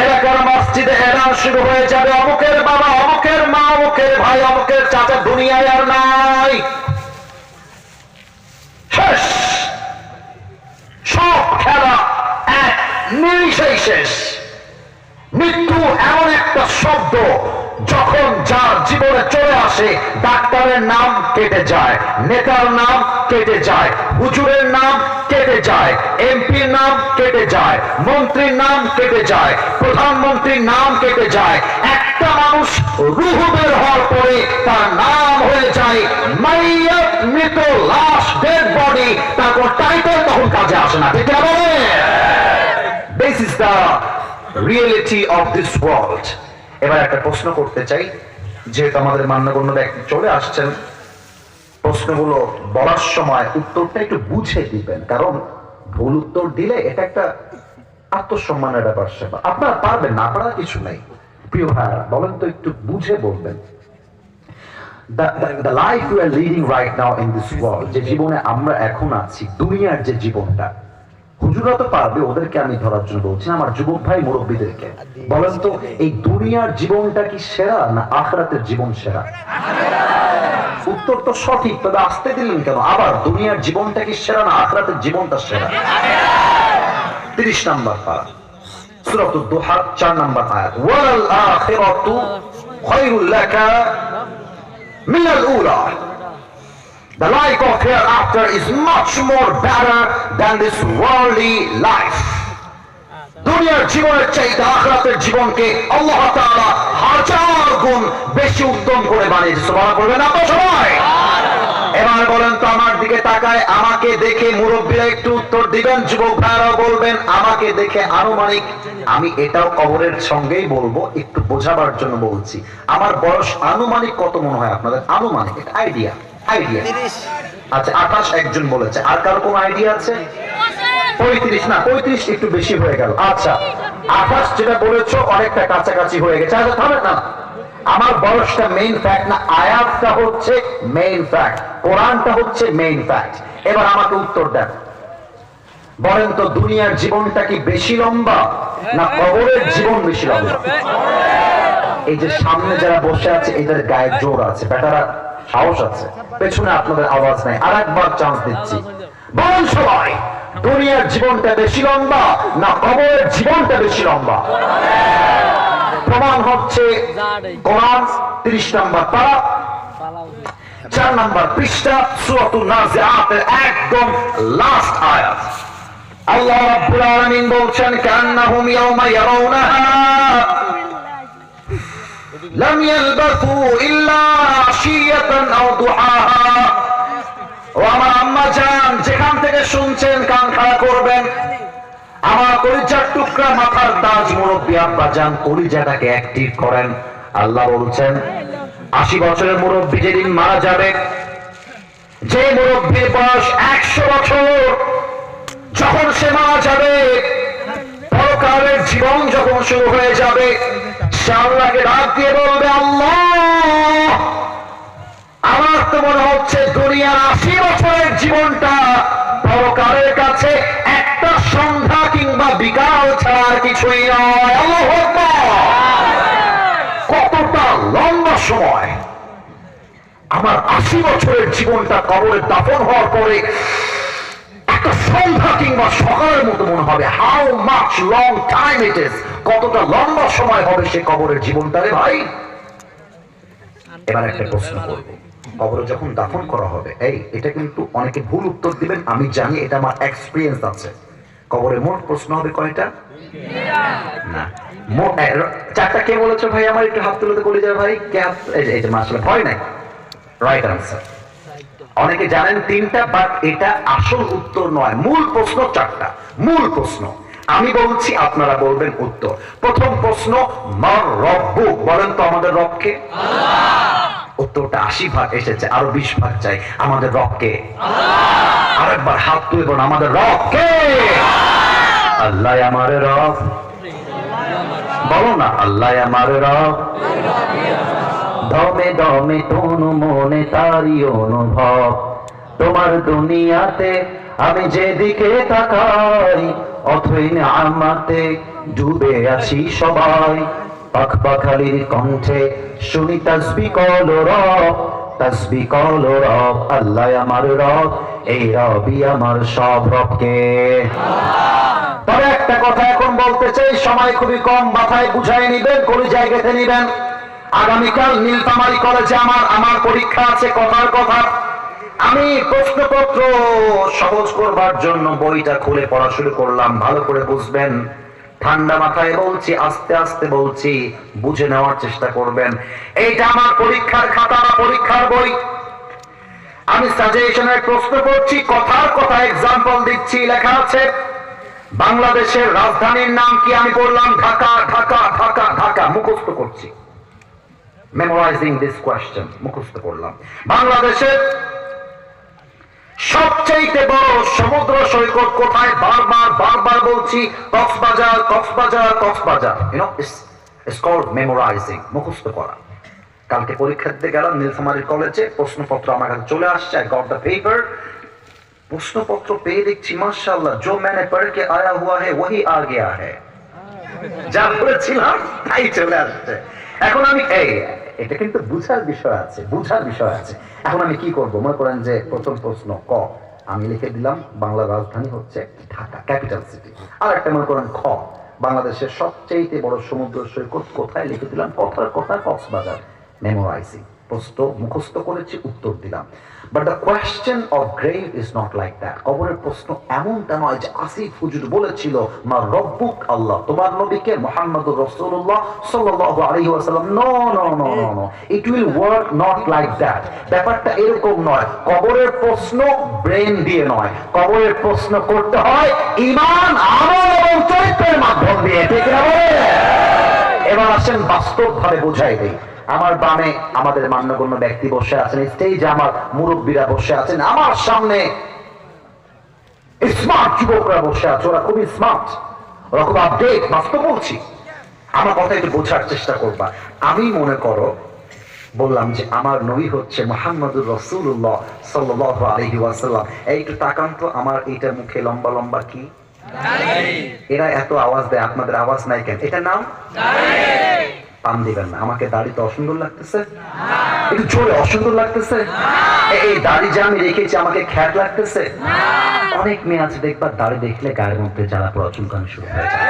এলাকার মসজিদে এলান শুরু হয়ে যাবে, অমুকের বাবা, অমুকের মা, অমুকের ভাই, অমুকের চাচা দুনিয়ায় আর নাই, শেষ। সব খেলা এক নিমিষেই শেষ। মৃত্যু এমন একটা শব্দ, যখন যার জীবনে চলে আসে, ডাক্তারের নাম কেটে যায়, নেতার নাম কেটে যায়, হুজুরের নাম কেটে যায়, এমপির নাম কেটে যায়, মন্ত্রীর নাম কেটে যায়, প্রধানমন্ত্রীর নাম কেটে যায়। একটা মানুষ রূহ বের হওয়ার পরে তার নাম হয়ে যায় মাইয়াত, মৃত, লাশ, ডেড বডি। তারপর টাইটেল তখন কাজে আসে না, ঠিক আছে? This is the reality of this world. এবার একটা প্রশ্ন করতে চাই, যেহেতু আমাদের মান্যগণ্য ব্যক্তি চলে আসছেন, প্রশ্নগুলো বলার সময় উত্তরটা একটু বুঝে দিবেন, কারণ ভুল উত্তর দিলে এটা একটা আত্মসম্মানের ব্যাপার সেবা। আপনারা পারবেন না, আপনারা কিছু নাই। প্রিয় ভাইরা, বলেন তো, একটু বুঝে বলবেন। The life we are leading right now in this world, যে জীবনে আমরা এখন আছি, দুনিয়ার যে জীবনটা, হুজুরা তো পারবে, ওদেরকে আমি ধরার জন্য বলছি, আমার যুবক ভাই মুরব্বীদেরকে বলেন তো, এই দুনিয়ার জীবনটা কি সেরা না আখিরাতের জীবন সেরা? উত্তর তো সঠিক, তবে আসতে দিলেন কেন? আবার দুনিয়ার জীবনটা কি সেরা না আখিরাতের জীবনটা সেরা? 30 নম্বর পারা, সূরাতুদ দুহা 4 নম্বর আয়াত, ওয়াল আখিরাতু খায়রুল লাকা মিনাল উলা। The life of hereafter is much more better than this worldly life. দুনিয়ার জীবনের চাইতে আখিরাতের জীবনকে আল্লাহ তাআলা 1000 গুণ বেশি উত্তম করে বানিয়েছে। সুবহানাল্লাহ বলবেন আপনারা সবাই? এবার বলেন তো, আমার দিকে তাকায়, আমাকে দেখে মুরব্বীরা একটু উত্তর দিবেন, যুবক ভাইরা বলবেন আমাকে দেখে আনুমানিক। আমি এটাও কবরের সঙ্গেই বলবো, একটু বোঝাবার জন্য বলছি। আমার বয়স আনুমানিক কত মনে হয় আপনাদের? আনুমানিক, এটা আইডিয়া। আচ্ছা, 28 একজন বলেছে। আর কারো কোন আইডিয়া আছে? 35 না, 35 একটু বেশি হয়ে গেল। আচ্ছা, 28 যেটা বলেছো অনেকটা কাছাকাছি হয়ে গেছে। আচ্ছা থামেন না, আমার বয়সটা মেইন ফ্যাক্ট না, আয়াতটা হচ্ছে মেইন ফ্যাক্ট, কোরআনটা হচ্ছে মেইন ফ্যাক্ট। এবার আমাকে উত্তর দেন, বলেন তো, দুনিয়ার জীবনটা কি বেশি লম্বা না কবরের জীবন বেশি লম্বা? এই যে সামনে যারা বসে আছে, এদের গায়ে জোর আছে, বেটারা সাহস আছে, পেছনে আপনাদের আওয়াজ নাই। আর একবার চান্স দিচ্ছি, বলুন সবাই, দুনিয়ার জীবনটা বেশি লম্বা না কবরের জীবনটা বেশি লম্বা? প্রমাণ হচ্ছে কোরআন 30 নম্বর পারা 4 নম্বর পৃষ্ঠা, সূরাতুন নাজিআতের একদম লাস্ট আয়াত। আল্লাহ রাব্বুল আলামিন বলছেন, কান্নাহুম ইয়াওমা ইয়ারাউনাহা লাম ইয়ালবাসু ইল্লা আশিয়াতান আও দুহাহা। ও আমার আম্মা জান, যেখান থেকে শুনছেন কান খাড়া করবেন। আমার কলিজার টুকরা, মাথার তাজ মুরব্বী আব্বা জান, কলিজাটাকে অ্যাক্টিভ করেন। আল্লাহ বলছেন, 80 বছরের মুরব্বী যেদিন মারা যাবে, যে মুরব্বীর বয়স 100 বছর, যখন সে মারা যাবে, পরকালের জীবন যখন শুরু হয়ে যাবে, সে আল্লাহকে ডাক দিয়ে বলবে, আল্লাহ, আমার তো মনে হচ্ছে দুনিয়ার 80 বছরের জীবনটা পরকালের কাছে একটা সন্ধ্যা কিংবা বিকাল ছাড়া আর কিছুই নয়। আল্লাহু আকবার! কতটা লম্বা সময়! আমার 80 বছরের জীবনটা কবরে দাফন হওয়ার পরে একটা সন্ধ্যা কিংবা সকালের মতো মনে হবে। How much long time it is, কতটা লম্বা সময় হবে সে কবরের জীবনটা রে ভাই। এবার একটা প্রশ্ন করব, কবরে যখন দাফন করা হবে, এটা কিন্তু অনেকে ভুল উত্তর দিবেন, আমি জানি, এটা আমার এক্সপিরিয়েন্স আছে। কবরে মোট প্রশ্ন হবে কয়টা? না, মোট 4টা। কে বলেছো ভাই? আমার একটু হাত তুলে বলে যাবে ভাই, কে? এই যে মাশাআল্লাহ, ভয় নাই। Right answer. অনেকে জানেন তিনটা, বাট এটা আসল উত্তর নয়। মূল প্রশ্ন চারটা, মূল প্রশ্ন আমি বলছি, আপনারা বলবেন উত্তর। প্রথম প্রশ্ন, মার রব্বুক, বলেন তো আমাদের রবকে। উত্তরটা 80% এসেছে, আরো 20% চাই। আমাদের রবকে আরেকবার হাত তুলে বলুন, আমাদের রবকে। আল্লাহ আমার রব, বলো না আল্লাহ আমার রব। দমে দমে তনু মনে তারি অনুভব, তোমার দুনিয়াতে আমি যেদিকে তাকাই, অথই আমাতে ডুবে আছি সবাই। পাখপাখালির কণ্ঠে শুনি তাসবিহ কল রব, তাসবিহ কল রব। আল্লাহ আমার রব, এই রবই আমার সব। রবকে। তবে একটা কথা এখন বলতে চাই, সময় খুবই কম, মাথায় বুঝাই নিবেন, কলিজায় গেঁথে নিবেন। আগামীকাল নীলফামারী কলেজে আমার পরীক্ষা আছে, কথার কথা। আমি প্রশ্নপত্র সহজ করবার জন্য বইটা খুলে পড়া শুরু করলাম। ভালো করে বুঝবেন, ঠান্ডা মাথায় বলছি, আস্তে আস্তে বলছি, বুঝে নেওয়ার চেষ্টা করবেন। এইটা আমার পরীক্ষার খাতা বা পরীক্ষার বই। আমি সাজেশনের প্রশ্ন করছি, কথার কথা এক্সাম্পল দিচ্ছি। লেখা আছে বাংলাদেশের রাজধানীর নাম কি? আমি বললাম ঢাকা, ঢাকা, ঢাকা, ঢাকা। মুখস্থ করছি, মেমোরাইজিং দিস কোয়েশ্চেন, মুখস্থ করলাম। বাংলাদেশের সবচেয়ে বড় সমুদ্র সৈকত কোথায়? বারবার বারবার বলছি, Cox's Bazar, Cox's Bazar, Cox's Bazar. You know, it's called memorising, মুখস্থ করা। কালকে পরীক্ষা দিতে গেলাম নীলফামারী কলেজে, প্রশ্নপত্র আমার কাছে চলে আসছে। I got the paper. প্রশ্নপত্র পেয়ে দেখছি মাশাআল্লাহ, जो मैंने पढ़ के आया हुआ है वही आ गया है। যা বলেছিলাম তাই চলে আসছে। এখন আমি এটা কিন্তু বুঝার বিষয় আছে, বুঝার বিষয় আছে। এখন আমি কি করব? মনে করেন যে প্রথম প্রশ্ন ক, আমি লিখে দিলাম বাংলার রাজধানী হচ্ছে ঢাকা, ক্যাপিটাল সিটি। আর একটা মনে করেন খ, বাংলাদেশের সবচেয়ে বড় সমুদ্র সৈকত কোথায়? লিখে দিলাম কথার কথা কক্সবাজার। মেমোরাইজিং, প্রশ্ন মুখস্থ করেছি, উত্তর দিলাম। But the question of grave is not like that. কবরের প্রশ্ন এমনটা নয় যে আসিফ হুজুর বলেছিল মা রব্বুক, আল্লাহ তোমার নবীকে মুহাম্মদুর রাসূলুল্লাহ সাল্লাল্লাহু আলাইহি ওয়াসাল্লাম। No no no no no, it will work not like that. ব্যাপারটা এরকম নয়। কবরের প্রশ্ন ব্রেন দিয়ে নয়, কবরের প্রশ্ন করতে হয় ঈমান, আমল এবং চরিত্রের মাধ্যম দিয়ে। ঠিক না? এবার আসেন বাস্তবভাবে বোঝাই দেই। আমার বামে আমাদের মান্যগণ্য ব্যক্তি বসে আছেন, স্টেজে আমার মুরব্বীরা বসে আছেন, আমার সামনে স্মার্ট যুবকরা বসে আছে। ওরা খুবই স্মার্ট, ওরা খুব আপডেট। বাস্তব বলছি, আমার কথা একটু বোঝার চেষ্টা করবা। আমি মনে করো বললাম যে আমার নবী হচ্ছে মুহাম্মদুর রাসূলুল্লাহ সাল্লাল্লাহু আলাইহি ওয়াসাল্লাম। একটু তাকান তো, আমার এইটা মুখে লম্বা লম্বা কি? এরা এত আওয়াজ দেয়, আপনাদের আওয়াজ নাই কেন? এটা নাম পান দিবেন না। আমাকে দাড়ি তো অসুন্দর লাগতেছে, একটু জোরে অসুন্দর লাগতেছে। এই দাড়ি যে আমি রেখেছি আমাকে খ্যাট লাগতেছে। অনেক মেয়ে আছে দেখবা দাড়ি দেখলে গায়ের মধ্যে জ্বালা পোড়া চুলকানি শুরু হয়ে যায়।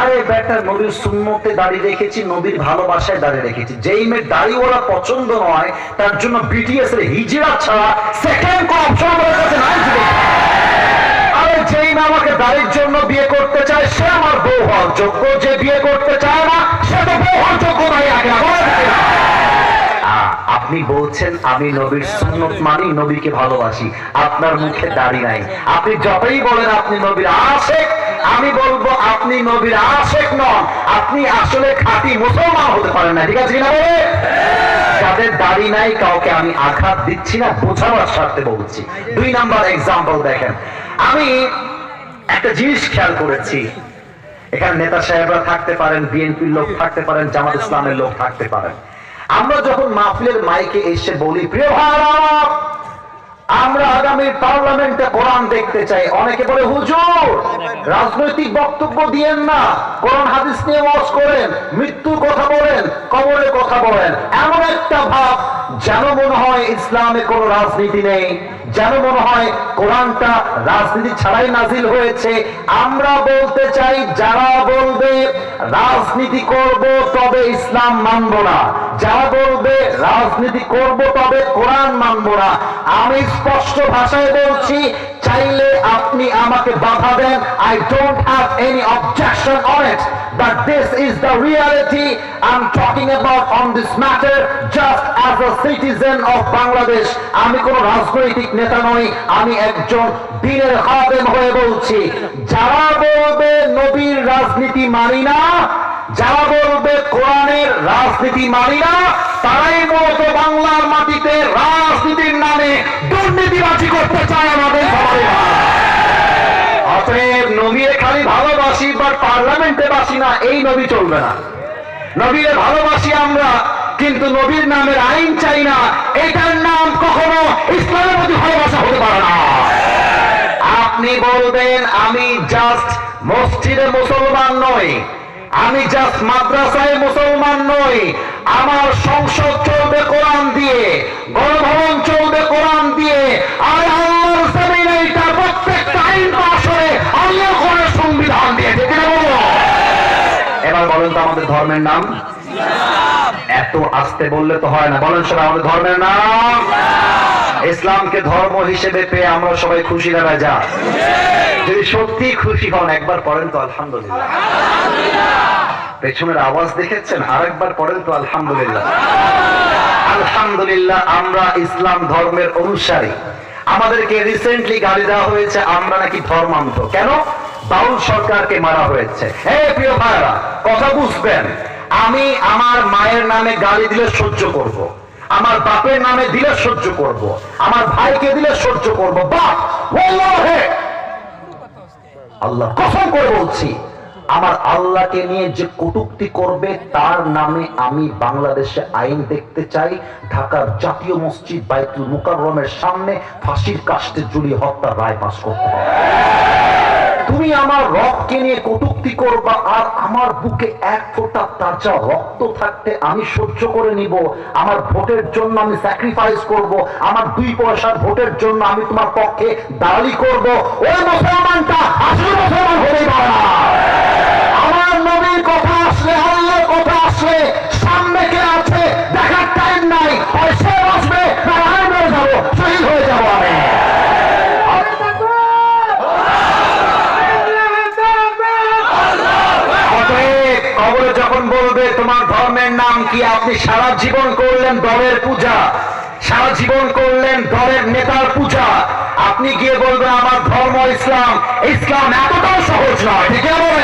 আরে বেটা, নবীর সুন্নতে দাড়ি রেখেছি, নবীর ভালোবাসায় দাড়ি রেখেছি। যেই মেয়ের দাড়ি ওরা পছন্দ নয়, তার জন্য বিটিএস এর হিজরা ছাড়া সেকেন্ড কোন অপশন আমাদের কাছে নাই। আরে যেই না আমাকে দাড়ির জন্য বিয়ে করতে চায়, সে আমার বউ হওয়ার যোগ্য। যে বিয়ে করতে চায় না, সে তো বউ হওয়ার যোগ্য নাই। আগে আপনি বলছেন আমি নবীর সুন্নত মানি, নবীকে ভালোবাসি, আপনার মুখে দাড়ি নাই। আপনি যতই বলেন আপনি নবীর আশেক, আমি বলবো আপনি নবীর আশেক নন, আপনি আসলে খাঁটি মুসলমান হতে পারেন না। ঠিক আছে কিনা? যাদের দাড়ি নাই কাউকে আমি আঘাত দিচ্ছি না, বোঝাবার স্বার্থে বলছি। 2 নাম্বার এক্সাম্পল দেখেন। আমি একটা জিনিস খেয়াল করেছি, এখানে নেতা সাহেবরা থাকতে পারেন, বিএনপির লোক থাকতে পারেন, জামাত ইসলামের লোক থাকতে পারেন। আমরা যখন মাহফিলের মাইকে এসে বলি প্রিয় ভাইরা আমরা আগামী পার্লামেন্টে কোরআন দেখতে চাই, অনেকে বলে হুজুর রাজনৈতিক বক্তব্য দিয়েন না, কোরআন হাদিস নিয়ে ওয়াজ করেন, মৃত্যুর কথা বলেন, কবরের কথা বলেন। এমন একটা ভাব যেন মনে হয় ইসলামে কোনো রাজনীতি নেই, যেন মনে হয় কোরআনটা রাজনীতি ছাড়াই নাজিল হয়েছে। আমরা বলতে চাই যারা বলবে রাজনীতি করব তবে ইসলাম মানব না, যারা বলবে রাজনীতি করব তবে কোরআন মানব না, আমি স্পষ্ট ভাষায় বলছি, চাইলে আপনি আমাকে বাধা দেন, I don't have any objection on it, but this is the reality I'm talking about on this matter just as a citizen of Bangladesh, আমি কোন রাজনৈতিক নেতা নই, আমি একজন দ্বীনের খাদেম হয়ে বলছি, যারা বলবে নবীর রাজনীতি মানি না, যারা বলবে কোরআনের রাজনীতি মানি না, তারাই মূলত বাংলার মাটিতে রাজনীতির নামে দুর্নীতিবাজি করতে চায় আমাদের সবাই। অতএব নবীরে খালি ভালোবাসি বা পার্লামেন্টে বাসি না, এই নবী চলবে না। নবীরে ভালোবাসি আমরা, কিন্তু নবীর নামের আইন চাই না, এটার নাম কখনো ইসলামের প্রতি ভালোবাসা হতে পারে না। আপনি বলবেন আমি জাস্ট মসজিদে মুসলমান নই, আমি জাস্ট মাদ্রাসায় মুসলমান নই, আমার সংসদ চলবে কোরআন দিয়ে, গণভবন চলবে কোরআন দিয়ে, আর আল্লাহর জমিনে এটা প্রত্যেকটা আইন পাশ হয়ে আল্লাহ করে সংবিধান দিয়ে। এবার বলেন তো আমাদের ধর্মের নাম? এত আস্তে বললে তো হয় না, বলেন সবাই আমাদের ধর্মের নাম ইসলামকে ধর্ম হিসেবে পেয়ে আমরা সবাই খুশি না যা? যদি সত্যি খুশি হন একবার পড়েন তো আলহামদুলিল্লাহ। পেছনের আওয়াজ দেখেছেন? আরেকবার পড়েন তো আলহামদুলিল্লাহ। আলহামদুলিল্লাহ আমরা ইসলাম ধর্মের অনুসারী। আমাদেরকে রিসেন্টলি গালি দেওয়া হয়েছে আমরা নাকি ধর্মান্ধ। কেন? বাউল সরকারকে মারা হয়েছে। এই প্রিয় ভাইরা, কথা বুঝবেন, আমি আমার মায়ের নামে গালি দিলে সহ্য করব, আমার বাপের নামে দিলে সহ্য করব, আমার ভাইকে দিলে সহ্য করব, বাপ আল্লাহ কসম করে বলছি, আমার আল্লাহকে নিয়ে যে কটূক্তি করবে তার নামে আমি বাংলাদেশে আইন দেখতে চাই, ঢাকার জাতীয় মসজিদ বাইতুল মুকাররমের সামনে ফাঁসির কাস্টে ঝুলিয়ে হত্যার রায় পাস করতে হবে। তুমি আমার রক্তকে নিয়ে কটূক্তি করবা, আর আমার বুকে এক ফোঁটা তাজা রক্ত থাকতে আমি সহ্য করে নিব, আমার ভোটের জন্য আমি স্যাক্রিফাইস করব, আমার 2 পয়সার ভোটের জন্য আমি তোমার পক্ষে দালালি করব, ওই মুসলমানটা আসলে মুসলমান হতেই পারে না। আমার নবীর কথা আসলে, আল্লাহর কথা আসলে সামনে কে আছে দেখার টাইম নাই, হয় সে আসবে না আমি মরে যাবো, শহীদ হয়ে যাবো আমি। কবরে যখন বলবে তোমার ধর্মের নাম কি, আপনি সারা জীবন করলেন দলের পূজা, সারা জীবন করলেন দলের নেতার পূজা, আপনি গিয়ে বলবেন আমার ধর্ম ইসলাম। ইসলাম এতটাও সহজ নয়, ঠিক আছে?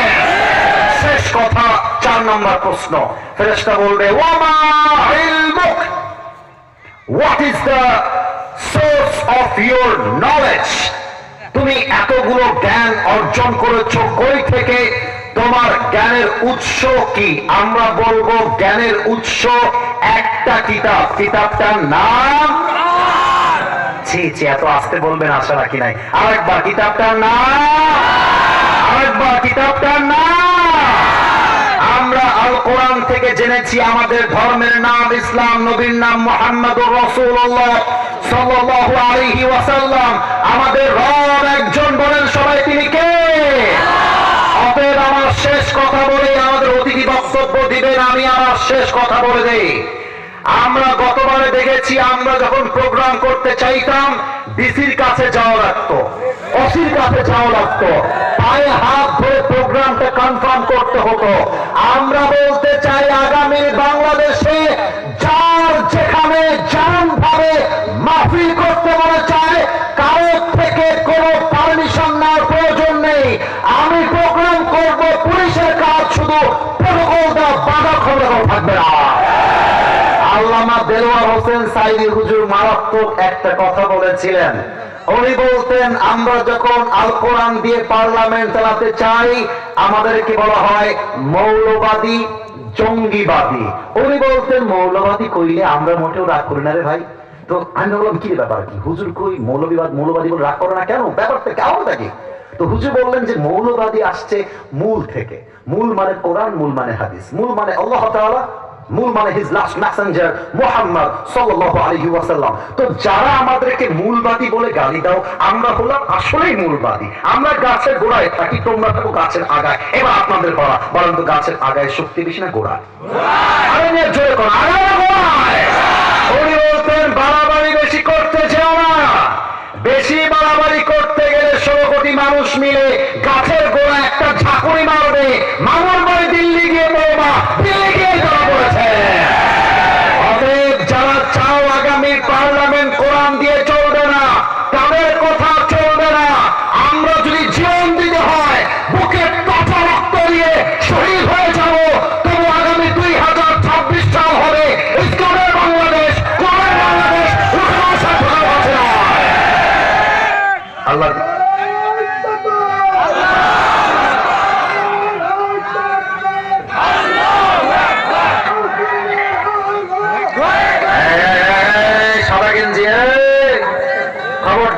শেষ কথা, 4 নম্বর প্রশ্ন। ফেরেশতা বলবে ওয়ামা ইলমুক, what is the source of your knowledge? তুমি এতগুলো জ্ঞান অর্জন করেছো কই থেকে? তোমার জ্ঞানের উৎস কি? আমরা বলবো জ্ঞানের উৎস একটা কিতাব, কিতাবটার নাম ছি ছি এত আস্তে বলবেন আশা রাখি নাই, আরেকবার কিতাবটার নাম, আরেকবার কিতাবটার নাম। আমরা আল কোরআন থেকে জেনেছি আমাদের ধর্মের নাম ইসলাম, নবীর নাম মুহাম্মদুর রাসূলুল্লাহ সাল্লাল্লাহু আলাইহি ওয়াসাল্লাম। আমাদের রব একজন, বলেন সবাই তিনি কে? অতএব আমার শেষ কথা বলে আমাদের অতিথি বক্তব্য দিবেন, আমি আমার শেষ কথা বলে দেই। আমরা গতবারে দেখেছি, আমরা যখন প্রোগ্রাম করতে চাইতাম ডিসির কাছে যাওয়া লাগতো, ওসির কাছে যাওয়া লাগতো, পায়ে হাত ধরে প্রোগ্রামটা কনফার্ম করতে হতো। আমরা বলতে চাই আগামী বাংলাদেশে যার যেখানে যেমন ভাবে মাহফিল করতে মনে চায়, কারোর থেকে কোনো পারমিশন নেওয়ার প্রয়োজন নেই। আমি প্রোগ্রাম করব, পুলিশের কাজ শুধু প্রটোকল দেওয়া, বাধা খবর থাকবে না। আল্লামা দেলোয়ার হোসেন সাইদি হুজুর মারাত্মক একটা কথা বলেছিলেন। উনি বলতেন আমরা যখন আল কোরআন দিয়ে পার্লামেন্ট চালাতে চাই আমাদেরকে বলা হয় মৌলবাদী, জঙ্গিবাদী। উনি বলতেন মৌলবাদী কইলে আমরা মোটেও রাগ করি না রে ভাই। তো আমি বললাম কি ব্যাপার, কি হুজুর কই মৌলবাদী বলে রাগ করে না কেন, ব্যাপারটা কেমন থাকে? তো হুজুর বললেন যে মৌলবাদী আসছে মূল থেকে, মূল মানে কোরআন, মূল মানে হাদিস, মূল মানে আল্লাহ তাআলা, মূল মানে হিজ লাস্ট মেসেঞ্জার মুহাম্মদ সাল্লাল্লাহু আলাইহি ওয়াসাল্লাম। তো যারা আমাদেরকে মূলবাদী বলে গালি দাও, আমরা হলাম আসলেই মূলবাদী। আমরা গাছের গোড়ায় থাকি, তোমরা থাকো গাছের আগায়। এবার আপনাদের বলা, বলেন তো গাছের আগায় শক্তি বেশি না গোড়ায়? আরে জোরে করো, আগায় না গোড়ায়? উনি বলতেন বাড়াবাড়ি বেশি করতে চাও না, বেশি বাড়াবাড়ি করতে গেলে 16 কোটি মানুষ মিলে গাছের গোড়া একটা ঝাঁকুনি মারবে, মামুর বাড়ি দিল্লি গিয়ে বলবা, দিল্লি গিয়ে ধরা পড়েছে। অতএব যারা চাও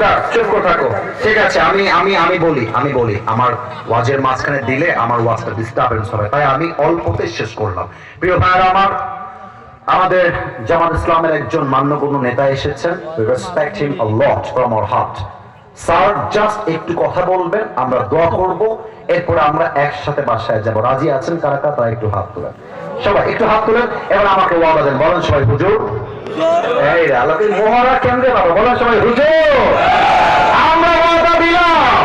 খবরদার চুপ করে থাকো। ঠিক আছে, আমি বলি আমার ওয়াজের মাঝখানে দিলে আমার ওয়াজটা ডিস্টার্বেন্স হবে, তাই আমি অল্পতে শেষ করলাম। প্রিয় ভাইরা আমার, আমাদের জামাত ইসলামের একজন মান্যগণ্য নেতা এসেছেন, we respect him a lot from our heart. Sir just একটু কথা বলবেন, আমরা দোয়া করব, এরপরে আমরা একসাথে বাসায় যাব। রাজি আছেন কারা কারা? তারা একটু হাত তোলেন, সবাই একটু হাত তোলেন। এবার আমাকে ওয়াদা দেন, বলেন সবাই হুজুর। এই আলোকে মোহরা কেন্দ্রে পাবো, বলেন সবাই হুজুর। আমরা ওয়াদা দিলাম,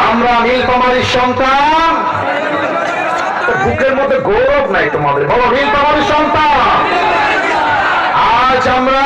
আমরা নীলফামারীর সন্তান। বুকের মধ্যে গৌরব নাই তোমাদের, বলো নীলফামারীর সন্তান। আজ আমরা